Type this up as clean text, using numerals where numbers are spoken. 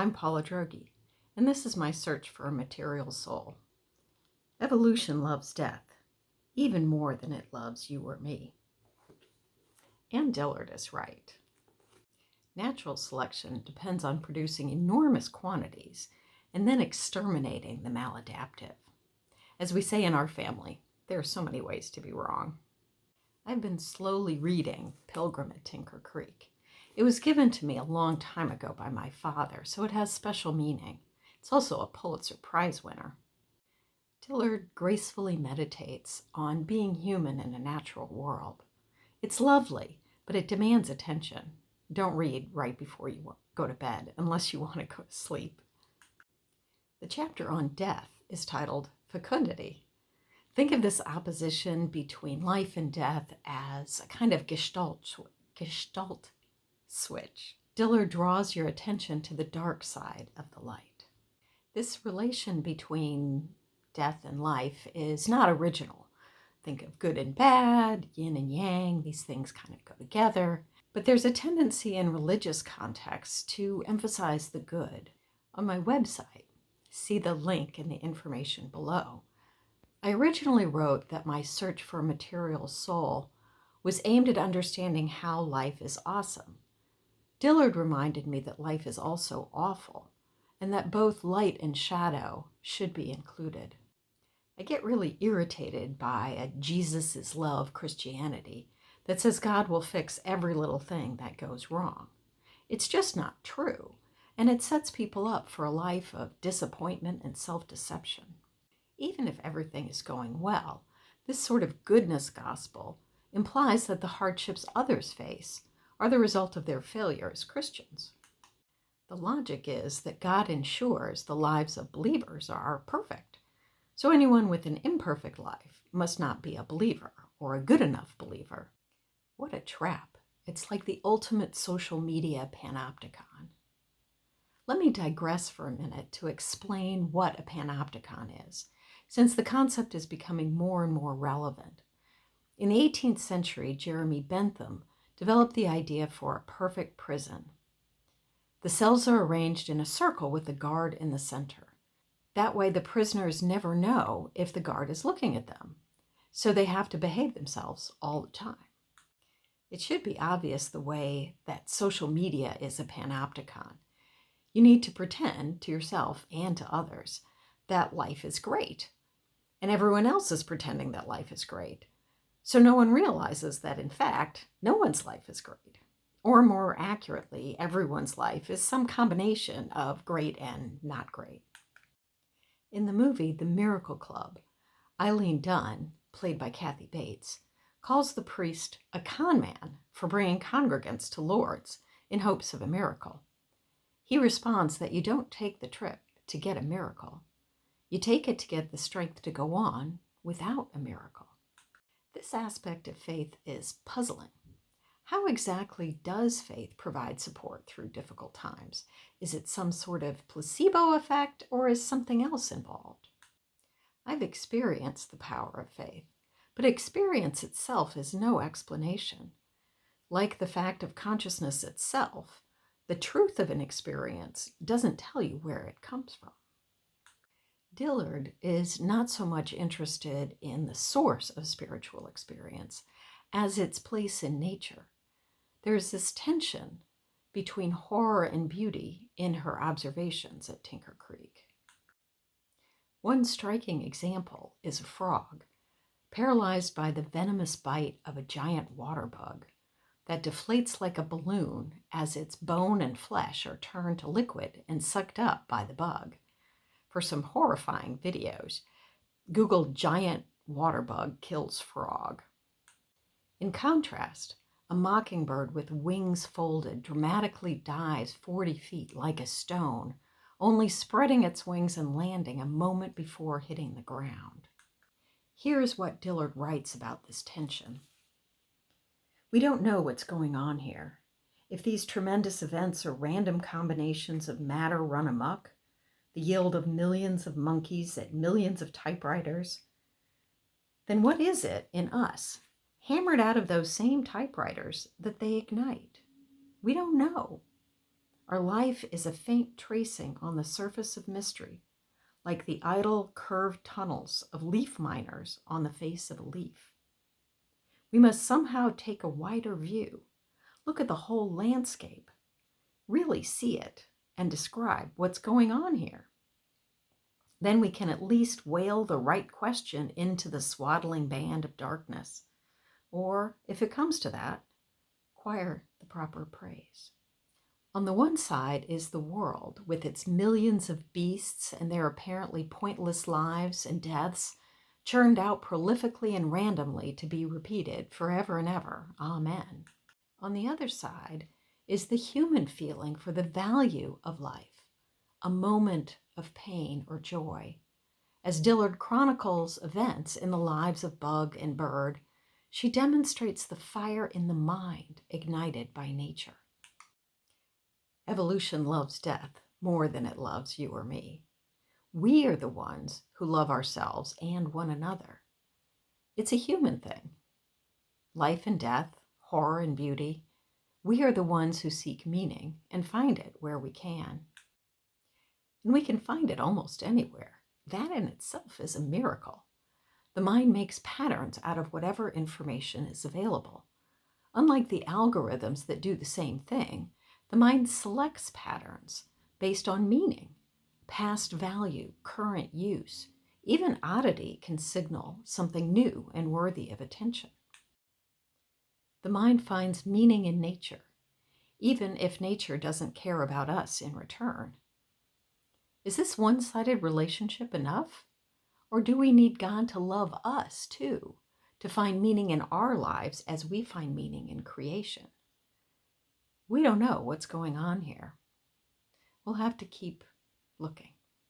I'm Paula Droege, and this is my search for a material soul. Evolution loves death, even more than it loves you or me. And Dillard is right. Natural selection depends on producing enormous quantities and then exterminating the maladaptive. As we say in our family, there are so many ways to be wrong. I've been slowly reading Pilgrim at Tinker Creek. It was given to me a long time ago by my father, so it has special meaning. It's also a Pulitzer Prize winner. Dillard gracefully meditates on being human in a natural world. It's lovely, but it demands attention. Don't read right before you go to bed, unless you want to go to sleep. The chapter on death is titled Fecundity. Think of this opposition between life and death as a kind of gestalt switch. Dillard draws your attention to the dark side of the light. This relation between death and life is not original. Think of good and bad, yin and yang, these things kind of go together. But there's a tendency in religious contexts to emphasize the good. On my website, see the link in the information below. I originally wrote that my search for a material soul was aimed at understanding how life is awesome. Dillard reminded me that life is also awful, and that both light and shadow should be included. I get really irritated by a Jesus is love Christianity that says God will fix every little thing that goes wrong. It's just not true, and it sets people up for a life of disappointment and self-deception. Even if everything is going well, this sort of goodness gospel implies that the hardships others face are the result of their failure as Christians. The logic is that God ensures the lives of believers are perfect. So anyone with an imperfect life must not be a believer or a good enough believer. What a trap. It's like the ultimate social media panopticon. Let me digress for a minute to explain what a panopticon is, since the concept is becoming more and more relevant. In the 18th century, Jeremy Bentham developed the idea for a perfect prison. The cells are arranged in a circle with the guard in the center. That way the prisoners never know if the guard is looking at them, so they have to behave themselves all the time. It should be obvious the way that social media is a panopticon. You need to pretend to yourself and to others that life is great, and everyone else is pretending that life is great. So no one realizes that, in fact, no one's life is great. Or more accurately, everyone's life is some combination of great and not great. In the movie The Miracle Club, Eileen Dunn, played by Kathy Bates, calls the priest a con man for bringing congregants to Lourdes in hopes of a miracle. He responds that you don't take the trip to get a miracle. You take it to get the strength to go on without a miracle. This aspect of faith is puzzling. How exactly does faith provide support through difficult times? Is it some sort of placebo effect, or is something else involved? I've experienced the power of faith, but experience itself is no explanation. Like the fact of consciousness itself, the truth of an experience doesn't tell you where it comes from. Dillard is not so much interested in the source of spiritual experience as its place in nature. There is this tension between horror and beauty in her observations at Tinker Creek. One striking example is a frog, paralyzed by the venomous bite of a giant water bug that deflates like a balloon as its bone and flesh are turned to liquid and sucked up by the bug. For some horrifying videos, Google giant water bug kills frog. In contrast, a mockingbird with wings folded dramatically dives 40 feet like a stone, only spreading its wings and landing a moment before hitting the ground. Here's what Dillard writes about this tension. We don't know what's going on here. If these tremendous events are random combinations of matter run amok, the yield of millions of monkeys at millions of typewriters, then what is it in us, hammered out of those same typewriters, that they ignite? We don't know. Our life is a faint tracing on the surface of mystery, like the idle curved tunnels of leaf miners on the face of a leaf. We must somehow take a wider view, look at the whole landscape, really see it, and describe what's going on here. Then we can at least wail the right question into the swaddling band of darkness, or, if it comes to that, choir the proper praise. On the one side is the world, with its millions of beasts and their apparently pointless lives and deaths, churned out prolifically and randomly to be repeated forever and ever. Amen. On the other side is the human feeling for the value of life, a moment of pain or joy. As Dillard chronicles events in the lives of bug and bird, she demonstrates the fire in the mind ignited by nature. Evolution loves death more than it loves you or me. We are the ones who love ourselves and one another. It's a human thing. Life and death, horror and beauty, we are the ones who seek meaning and find it where we can. And we can find it almost anywhere. That in itself is a miracle. The mind makes patterns out of whatever information is available. Unlike the algorithms that do the same thing, the mind selects patterns based on meaning, past value, current use. Even oddity can signal something new and worthy of attention. The mind finds meaning in nature, even if nature doesn't care about us in return. Is this one-sided relationship enough? Or do we need God to love us too, to find meaning in our lives as we find meaning in creation? We don't know what's going on here. We'll have to keep looking.